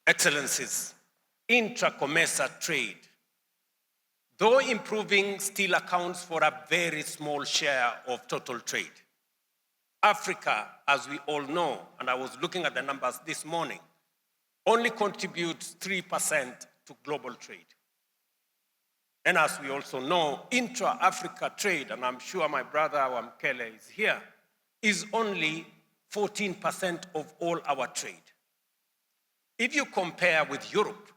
Excellencies, intra-COMESA trade, though improving, still accounts for a very small share of total trade. Africa, as we all know, and I was looking at the numbers this morning, only contributes 3% to global trade. And as we also know, intra-Africa trade, and I'm sure my brother Wamkele is here, is only 14% of all our trade. If you compare with Europe,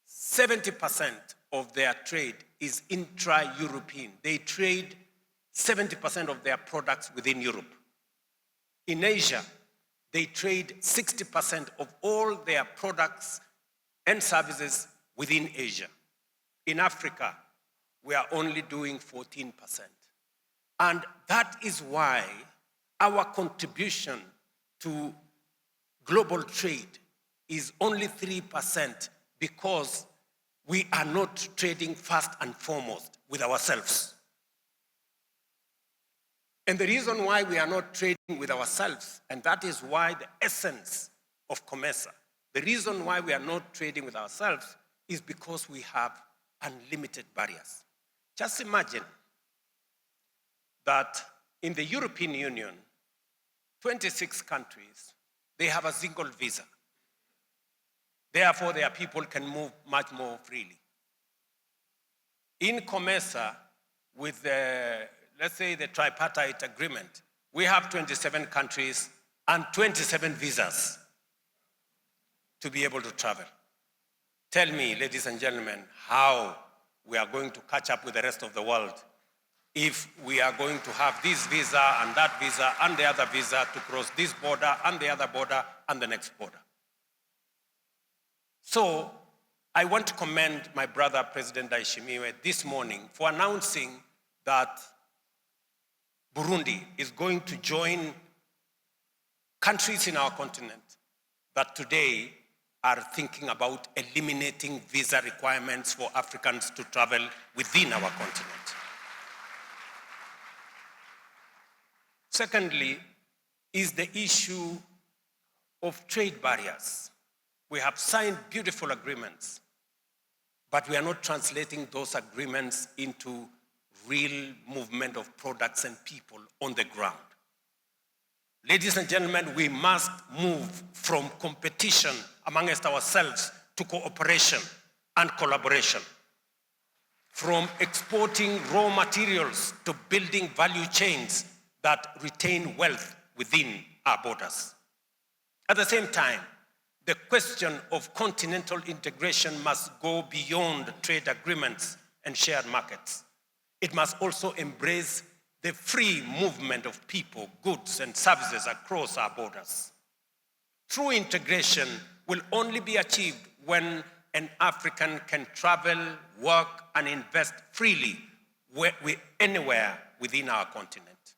70% of their trade is intra-European. They trade 70% of their products within Europe. In Asia, they trade 60% of all their products and services within Asia. In Africa, we are only doing 14%. And that is why our contribution to global trade is only 3%, because we are not trading first and foremost with ourselves. And the reason why we are not trading with ourselves, and that is why the essence of COMESA, the reason why we are not trading with ourselves is because we have unlimited barriers. Just imagine that in the European Union, 26 countries, they have a single visa. Therefore, their people can move much more freely. In COMESA, with the, let's say, the tripartite agreement, we have 27 countries and 27 visas to be able to travel. Tell me, ladies and gentlemen, how we are going to catch up with the rest of the world if we are going to have this visa and that visa and the other visa to cross this border and the other border and the next border. So I want to commend my brother, President Ndayishimiye, this morning for announcing that Burundi is going to join countries in our continent that today are thinking about eliminating visa requirements for Africans to travel within our continent. Secondly, is the issue of trade barriers. We have signed beautiful agreements, but we are not translating those agreements into real movement of products and people on the ground. Ladies and gentlemen, we must move from competition amongst ourselves to cooperation and collaboration. From exporting raw materials to building value chains that retain wealth within our borders. At the same time, the question of continental integration must go beyond trade agreements and shared markets. It must also embrace the free movement of people, goods, and services across our borders. True integration will only be achieved when an African can travel, work, and invest freely anywhere within our continent.